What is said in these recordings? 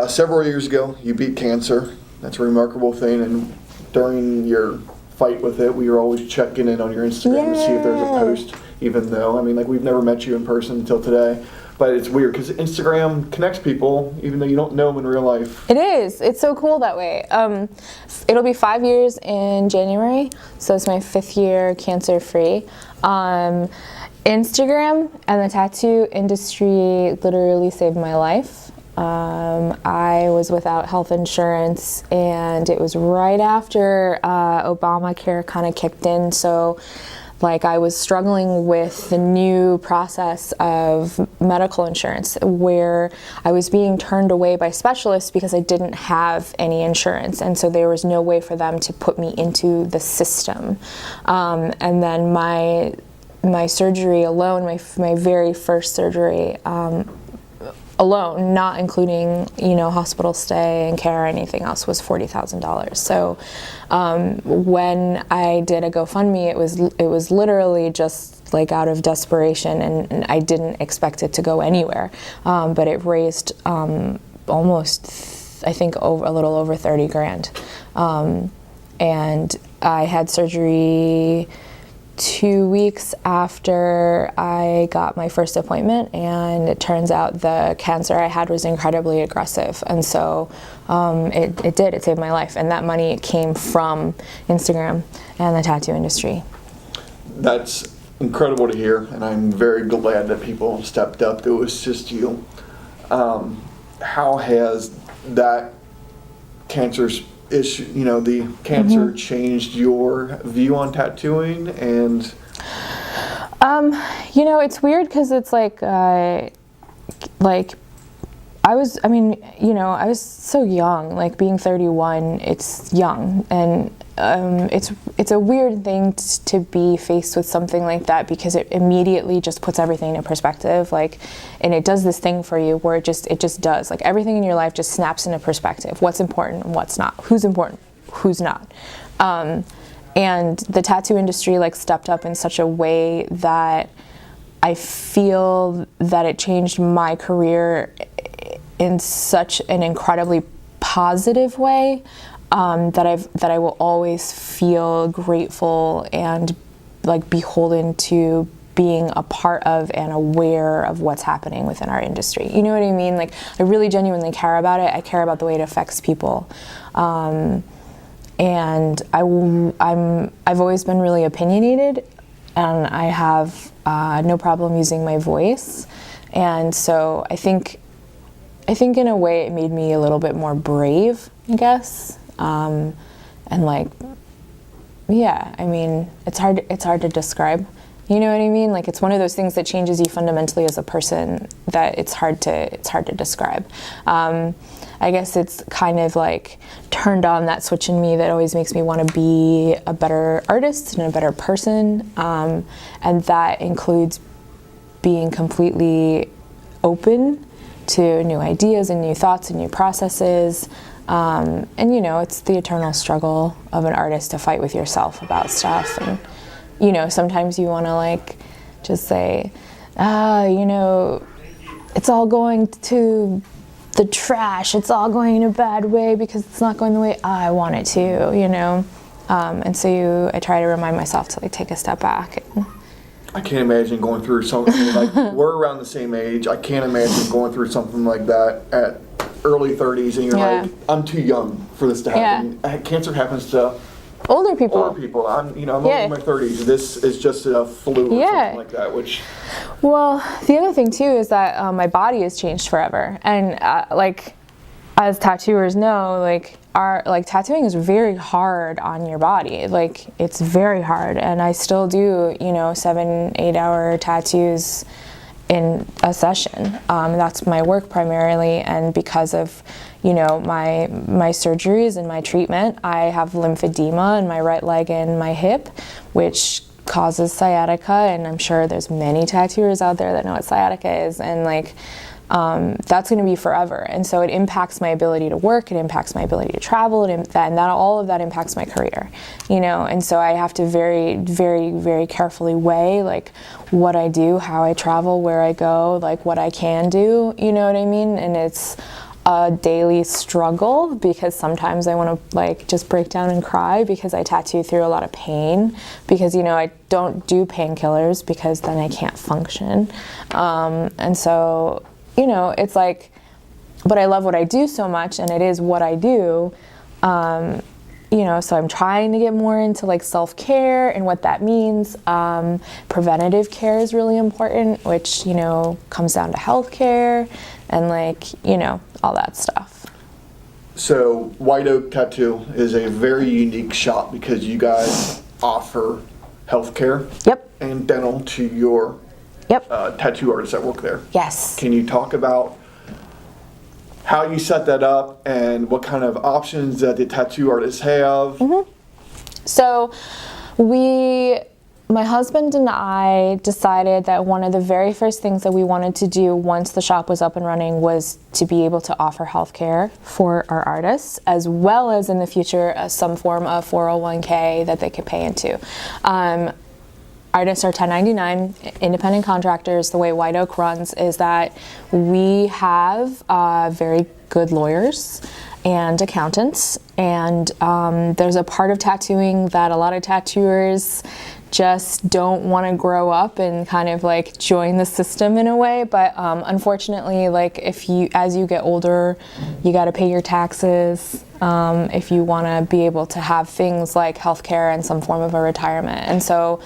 Several years ago, you beat cancer. That's a remarkable thing. And during your fight with it, we were always checking in on your Instagram to see if there's a post, even though, I mean, like, we've never met you in person until today. But it's weird because Instagram connects people, even though you don't know them in real life. It is. It's so cool that way. It'll be 5 years in January, so it's my 5th year cancer-free. Instagram and the tattoo industry literally saved my life. I was without health insurance, and it was right after Obamacare kind of kicked in, so like I was struggling with the new process of medical insurance where I was being turned away by specialists because I didn't have any insurance, and so there was no way for them to put me into the system. And then my surgery alone, my very first surgery alone, not including, you know, hospital stay and care or anything else, was $40,000. So when I did a GoFundMe, it was literally just like out of desperation, and I didn't expect it to go anywhere. But it raised almost, I think, a little over 30 grand. And I had surgery 2 weeks after I got my first appointment, and it turns out the cancer I had was incredibly aggressive, and so it saved my life, and that money came from Instagram and the tattoo industry. That's incredible to hear, and I'm very glad that people stepped up to assist you. How has that cancer issue, you know, the cancer changed your view on tattooing? And you know, it's weird because it's like I was so young, like being 31, it's young, and it's a weird thing to be faced with something like that, because it immediately just puts everything in perspective, like, and it does this thing for you where it just does, like, everything in your life just snaps into perspective. What's important and what's not, who's important, who's not. And the tattoo industry like stepped up in such a way that I feel that it changed my career in such an incredibly positive way, that I will always feel grateful and like beholden to being a part of and aware of what's happening within our industry. You know what I mean? Like, I really genuinely care about it. I care about the way it affects people. And I've always been really opinionated, and I have no problem using my voice. And so I think in a way it made me a little bit more brave, I guess. And like, yeah, I mean, it's hard to describe. You know what I mean? Like, it's one of those things that changes you fundamentally as a person that it's hard to describe. I guess it's kind of like turned on that switch in me that always makes me want to be a better artist and a better person. And that includes being completely open to new ideas and new thoughts and new processes. And you know, it's the eternal struggle of an artist to fight with yourself about stuff. And you know, sometimes you want to like just say, you know, it's all going to the trash, it's all going in a bad way because it's not going the way I want it to, you know. And so I try to remind myself to like take a step back. I can't imagine going through something like, we're around the same age. I can't imagine going through something like that at early 30s, and you're like, I'm too young for this to happen. Yeah. Cancer happens to older people. I'm only in my 30s. This is just a flu or something like that. Which, well, the other thing too is that my body has changed forever, and like, as tattooers know, like tattooing is very hard on your body. Like, it's very hard, and I still do 7-8 hour tattoos in a session. That's my work primarily, and because of my surgeries and my treatment, I have lymphedema in my right leg and my hip, which causes sciatica, and I'm sure there's many tattooers out there that know what sciatica is, and like that's going to be forever. And so it impacts my ability to work, it impacts my ability to travel, and that all of that impacts my career, and so I have to very, very, very carefully weigh like what I do, how I travel, where I go, like what I can do, you know what I mean? And it's a daily struggle because sometimes I want to like just break down and cry because I tattoo through a lot of pain because, you know, I don't do painkillers because then I can't function. And so, you know, it's like, but I love what I do so much and it is what I do. You know, so I'm trying to get more into like self-care and what that means. Preventative care is really important, which, you know, comes down to healthcare and like, you know, all that stuff. So White Oak Tattoo is a very unique shop because you guys offer healthcare Yep. and dental to your Yep. tattoo artists that work there. Yes. Can you talk about how you set that up and what kind of options that the tattoo artists have? So my husband and I decided that one of the very first things that we wanted to do once the shop was up and running was to be able to offer healthcare for our artists, as well as in the future some form of 401k that they could pay into. Artists are 1099 independent contractors. The way White Oak runs is that we have very good lawyers and accountants, and there's a part of tattooing that a lot of tattooers just don't want to grow up and kind of like join the system in a way, but unfortunately, like as you get older, you got to pay your taxes if you want to be able to have things like healthcare and some form of a retirement. And so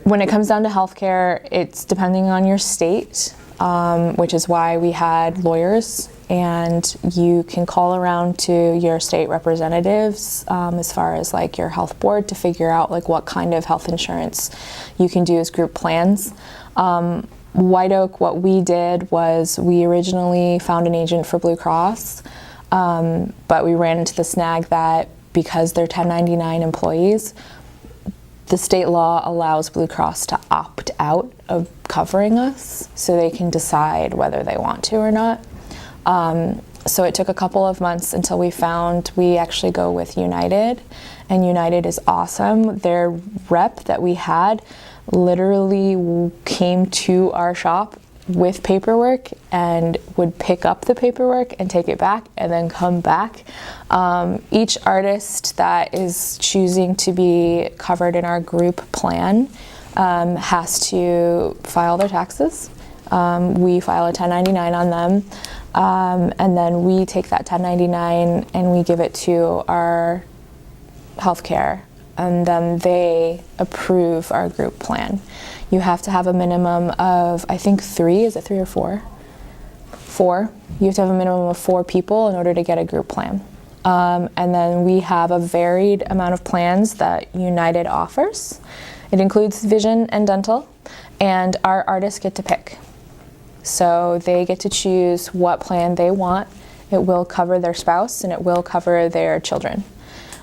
when it comes down to healthcare, it's depending on your state, which is why we had lawyers, and you can call around to your state representatives as far as like your health board to figure out like what kind of health insurance you can do as group plans. White Oak, what we did was we originally found an agent for Blue Cross, but we ran into the snag that because they're 1099 employees, the state law allows Blue Cross to opt out of covering us so they can decide whether they want to or not. So it took a couple of months until we actually go with United, and United is awesome. Their rep that we had literally came to our shop with paperwork and would pick up the paperwork and take it back and then come back. Each artist that is choosing to be covered in our group plan has to file their taxes. We file a 1099 on them, and then we take that 1099 and we give it to our healthcare, and then they approve our group plan. You have to have a minimum of, I think 3, is it 3 or 4? 4. You have to have a minimum of 4 people in order to get a group plan. And then we have a varied amount of plans that United offers. It includes vision and dental, and our artists get to pick. So they get to choose what plan they want. It will cover their spouse and it will cover their children.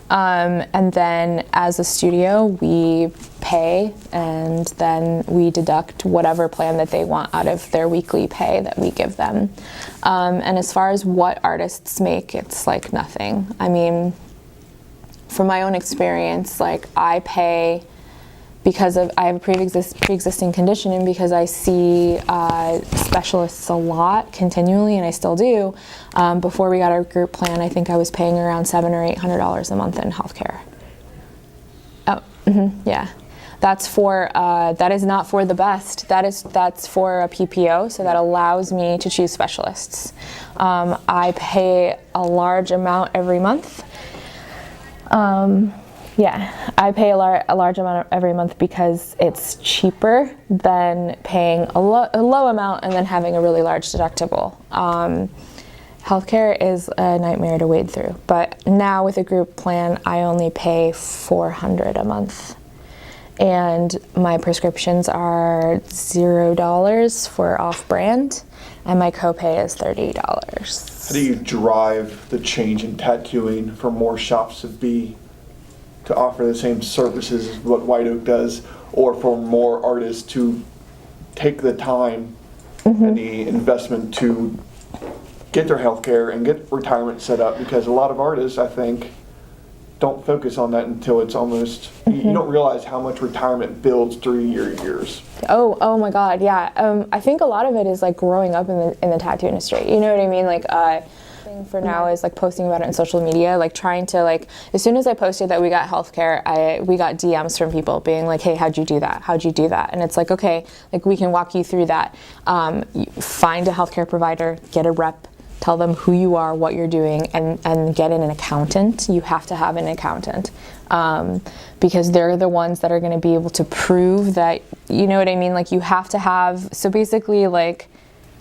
And then as a studio, we pay and then we deduct whatever plan that they want out of their weekly pay that we give them. And as far as what artists make, it's like nothing. I mean, from my own experience, like I pay because I have a pre-existing condition, and because I see specialists a lot continually, and I still do. Before we got our group plan, I think I was paying around $700 or $800 a month in healthcare. Oh, yeah, that's for that is not for the best. That's for a PPO, so that allows me to choose specialists. I pay a large amount every month. Yeah, I pay a large amount every month because it's cheaper than paying a low amount and then having a really large deductible. Healthcare is a nightmare to wade through, but now with a group plan, I only pay $400 a month. And my prescriptions are $0 for off-brand, and my copay is $30. How do you drive the change in tattooing for more shops to offer the same services as what White Oak does, or for more artists to take the time and the investment to get their health care and get retirement set up? Because a lot of artists, I think, don't focus on that until it's almost, you don't realize how much retirement builds through your years. Oh my God, yeah. I think a lot of it is like growing up in the tattoo industry. You know what I mean? Like, thing for now is like posting about it on social media, like trying to like, as soon as I posted that we got healthcare, we got DMs from people being like, hey, how'd you do that? How'd you do that? And it's like, okay, like we can walk you through that. Find a healthcare provider, get a rep, tell them who you are, what you're doing, and get in an accountant. You have to have an accountant because they're the ones that are going to be able to prove that, you know what I mean? Like you have to have, so basically like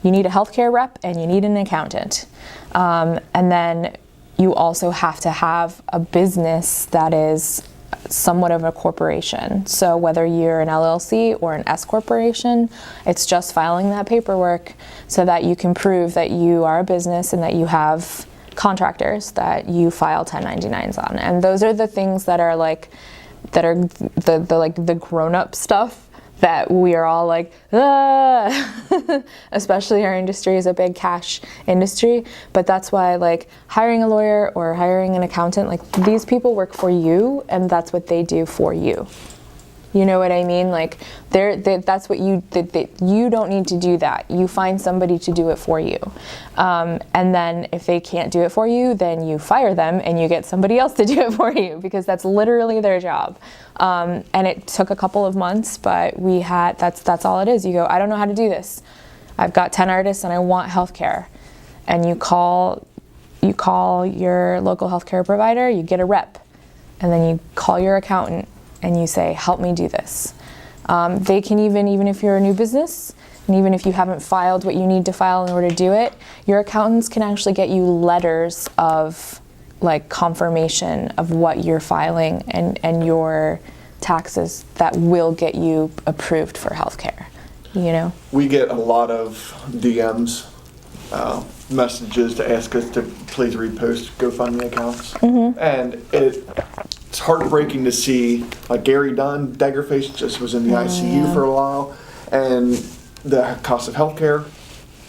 you need a healthcare rep and you need an accountant. And then you also have to have a business that is somewhat of a corporation. So whether you're an LLC or an S corporation, it's just filing that paperwork so that you can prove that you are a business and that you have contractors that you file 1099s on. And those are the things that are like, that are the grown-up stuff that we are all like, ah! Especially our industry is a big cash industry, but that's why like hiring a lawyer or hiring an accountant, like these people work for you and that's what they do for you. You know what I mean? Like that's what you don't need to do that. You find somebody to do it for you. And then if they can't do it for you, then you fire them and you get somebody else to do it for you because that's literally their job. And it took a couple of months, but that's all it is. You go, I don't know how to do this. I've got 10 artists and I want healthcare. And you call your local healthcare provider, you get a rep, and then you call your accountant and you say, help me do this. They can even if you're a new business, and even if you haven't filed what you need to file in order to do it, your accountants can actually get you letters of like confirmation of what you're filing and your taxes that will get you approved for healthcare, you know? We get a lot of DMs, messages to ask us to please repost GoFundMe accounts. And it's heartbreaking to see, like Gary Dunn, Daggerface just was in the ICU for a while, and the cost of healthcare,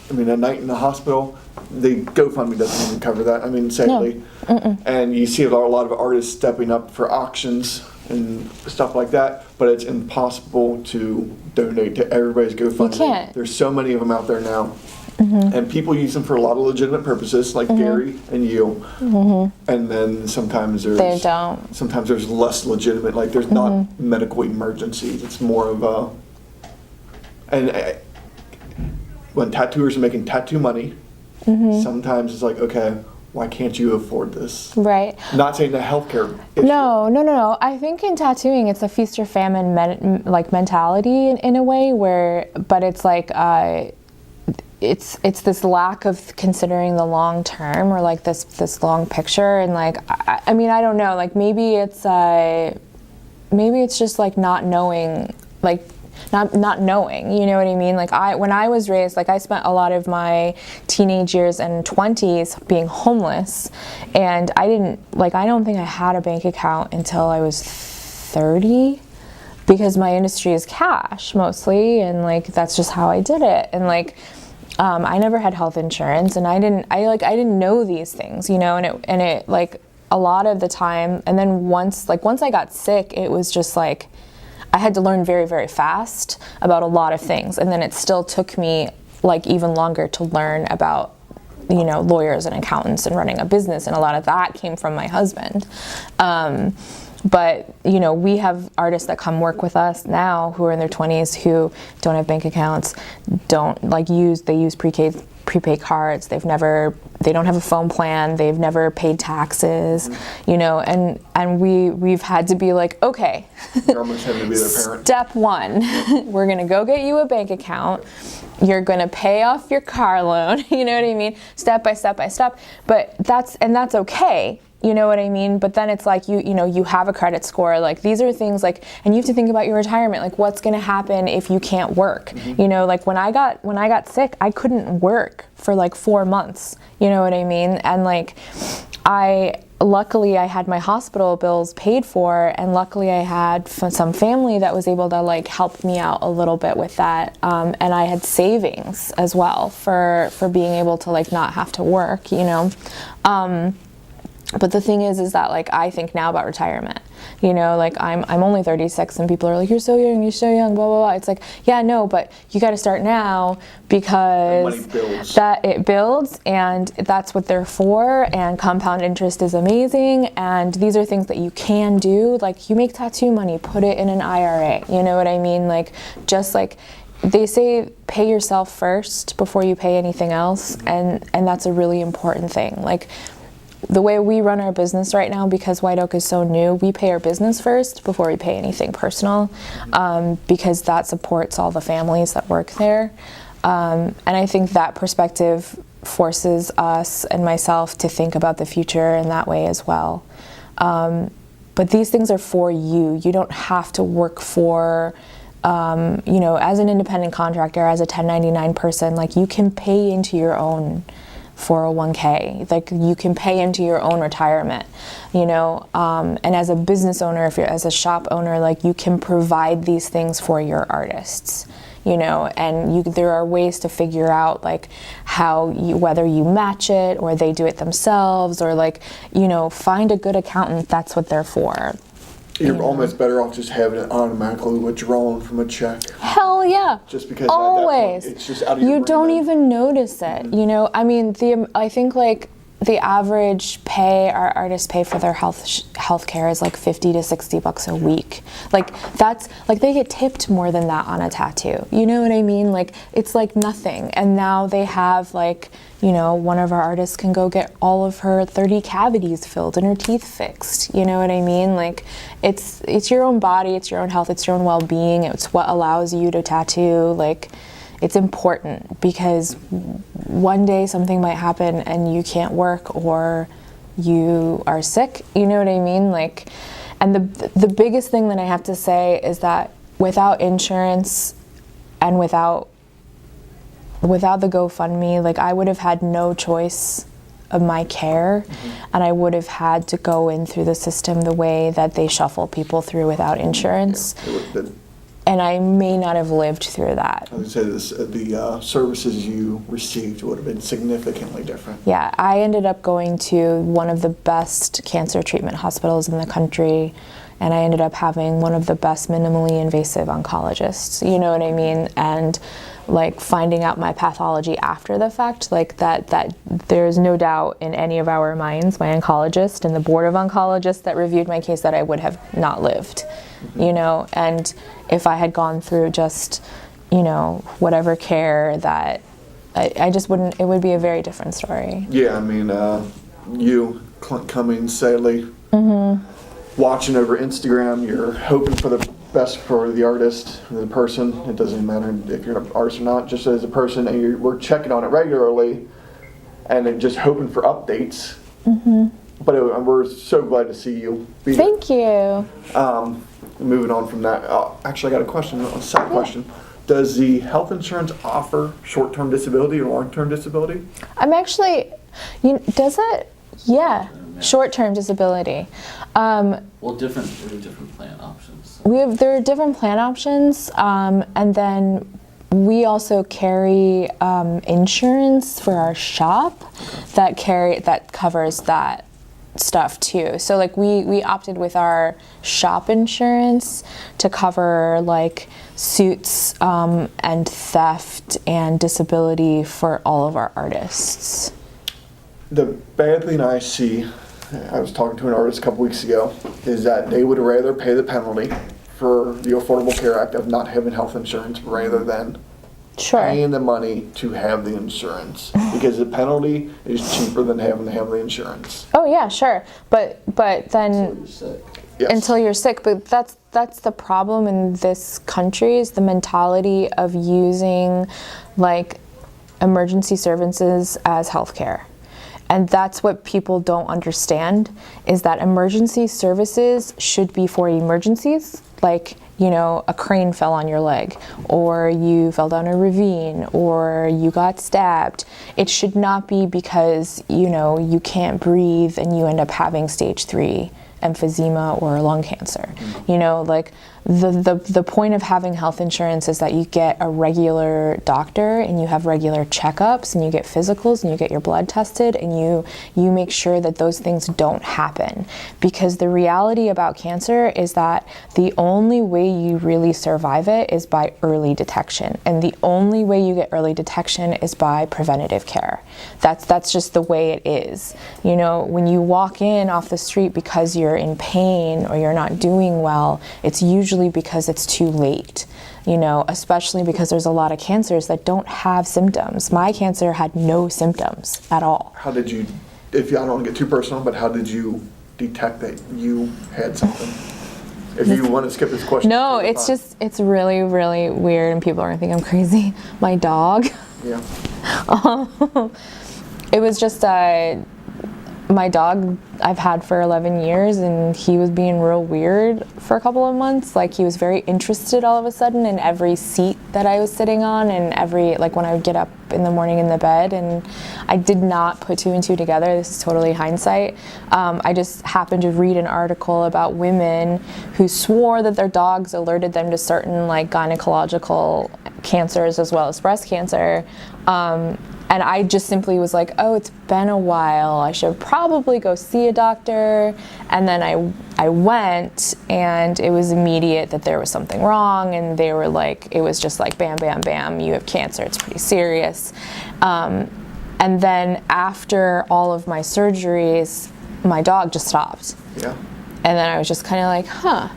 I mean, a night in the hospital, the GoFundMe doesn't even cover that, I mean, sadly. No. And you see a lot of artists stepping up for auctions and stuff like that, but it's impossible to donate to everybody's GoFundMe. You can't. There's so many of them out there now. And people use them for a lot of legitimate purposes, like Gary and you. And then sometimes they don't. Sometimes there's less legitimate, like there's not medical emergencies. It's more of a. And when tattooers are making tattoo money, sometimes it's like, okay, why can't you afford this? Right. Not saying the healthcare issue. No. I think in tattooing, it's a feast or famine mentality in a way where, but it's like. It's this lack of considering the long term or like this long picture and like I mean I don't know, like maybe it's just like not knowing, like not knowing, you know what I mean? Like when I was raised, like I spent a lot of my teenage years and 20s being homeless, and I don't think I had a bank account until I was 30. Because my industry is cash mostly, and like that's just how I did it, and like I never had health insurance, and I didn't know these things, you know, and it like a lot of the time, and then once I got sick, it was just like I had to learn very, very fast about a lot of things, and then it still took me like even longer to learn about, you know, lawyers and accountants and running a business, and a lot of that came from my husband. But, you know, we have artists that come work with us now who are in their 20s who don't have bank accounts, they use prepaid cards, they don't have a phone plan, they've never paid taxes, you know, and we've had to be like, okay, you're almost having to be their parent. Step 1, we're gonna go get you a bank account, you're gonna pay off your car loan, you know what I mean, step by step by step, but that's okay. You know what I mean? But then it's like you have a credit score. Like these are things like, and you have to think about your retirement. Like what's going to happen if you can't work? You know, like when I got sick, I couldn't work for like 4 months. You know what I mean? And like luckily I had my hospital bills paid for, and luckily I had some family that was able to like help me out a little bit with that. And I had savings as well for being able to like not have to work. You know. But the thing is that like I think now about retirement. You know, like I'm only 36 and people are like, you're so young, blah, blah, blah. It's like, yeah, no, but you got to start now because money builds. that it builds and that's what they're for, and compound interest is amazing, and these are things that you can do. Like you make tattoo money, put it in an IRA. You know what I mean? Like just like they say, pay yourself first before you pay anything else, and that's a really important thing. Like the way we run our business right now, because White Oak is so new, we pay our business first before we pay anything personal, because that supports all the families that work there. And I think that perspective forces us and myself to think about the future in that way as well. But these things are for you. You don't have to work for, you know, as an independent contractor, as a 1099 person, like you can pay into your own 401k, like you can pay into your own retirement, you know, and as a business owner, if you're as a shop owner, like you can provide these things for your artists, you know, and there are ways to figure out like how whether you match it or they do it themselves, or like, you know, find a good accountant. That's what they're for. You're almost better off just having it automatically withdrawn from a check. Hell yeah. Just because always. At that point, it's just out of your You brain don't then. even notice it. You know, I mean, I think like the average pay our artists pay for their health care is like $50 to $60 a week. Like that's like they get tipped more than that on a tattoo. You know what I mean? Like it's like nothing. And now they have like, you know, one of our artists can go get all of her 30 cavities filled and her teeth fixed. You know what I mean? Like it's your own body, it's your own health, it's your own well-being. It's what allows you to tattoo. Like it's important because one day something might happen and you can't work or you are sick. You know what I mean? Like, and the biggest thing that I have to say is that without insurance and without the GoFundMe, like I would have had no choice of my care, and I would have had to go in through the system the way that they shuffle people through without insurance. Yeah, it would have been. And I may not have lived through that. I would say the services you received would have been significantly different. Yeah, I ended up going to one of the best cancer treatment hospitals in the country, and I ended up having one of the best minimally invasive oncologists, you know what I mean? And like finding out my pathology after the fact, like that there's no doubt in any of our minds, my oncologist and the board of oncologists that reviewed my case, that I would have not lived, you know? And if I had gone through just, you know, whatever care, that I just wouldn't, it would be a very different story. Yeah, I mean, you, Clint Cummings, Saley, watching over Instagram, you're hoping for the best for the artist, the person. It doesn't matter if you're an artist or not, just as a person, and we're checking on it regularly and then just hoping for updates. But we're so glad to see you. Thank you. Moving on from that, actually I got a question, a side question. Does the health insurance offer short-term disability or long-term disability? I'm actually, does it? Yeah, short-term disability. Well, there are different plan options. There are different plan options, and then we also carry insurance for our shop that covers that stuff too. So like we opted with our shop insurance to cover like suits and theft and disability for all of our artists. The bad thing I see, I was talking to an artist a couple weeks ago, is that they would rather pay the penalty for the Affordable Care Act of not having health insurance rather than paying the money to have the insurance, because the penalty is cheaper than having to have the insurance. Oh yeah, sure. But then until you're sick. But that's the problem in this country, is the mentality of using like emergency services as healthcare. And that's what people don't understand, is that emergency services should be for emergencies, like, you know, a crane fell on your leg, or you fell down a ravine, or you got stabbed. It should not be because, you know, you can't breathe and you end up having stage 3 emphysema or lung cancer. You know, like the point of having health insurance is that you get a regular doctor and you have regular checkups and you get physicals and you get your blood tested and you make sure that those things don't happen. Because the reality about cancer is that the only way you really survive it is by early detection. And the only way you get early detection is by preventative care. That's just the way it is. You know, when you walk in off the street because you're in pain or you're not doing well, it's usually because it's too late, you know, especially because there's a lot of cancers that don't have symptoms. My cancer had no symptoms at all. How did you, if I don't want to get too personal, but how did you detect that you had something? If you want to skip this question. No, it's just, it's really, really weird and people are going to think I'm crazy. My dog. Yeah. It was just my dog I've had for 11 years and he was being real weird for a couple of months. Like he was very interested all of a sudden in every seat that I was sitting on and every, like when I would get up in the morning in the bed, and I did not put two and two together. This is totally hindsight. I just happened to read an article about women who swore that their dogs alerted them to certain like gynecological cancers as well as breast cancer. And I just simply was like, oh, it's been a while. I should probably go see a doctor. And then I went, and it was immediate that there was something wrong. And they were like, it was just like, bam, bam, bam, you have cancer. It's pretty serious. And then after all of my surgeries, my dog just stopped. Yeah. And then I was just kind of like, huh.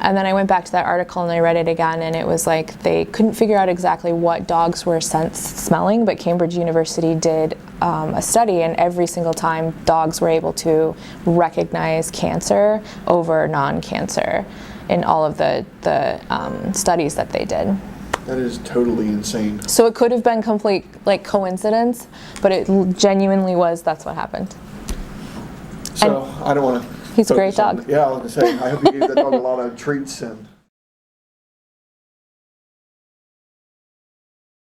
And then I went back to that article and I read it again, and it was like they couldn't figure out exactly what dogs were smelling, but Cambridge University did a study, and every single time dogs were able to recognize cancer over non-cancer in all of the studies that they did. That is totally insane. So it could have been complete like coincidence, but it genuinely was. That's what happened. So I don't want to. He's a great dog. Yeah, I was going to say, I hope you gave that dog a lot of treats and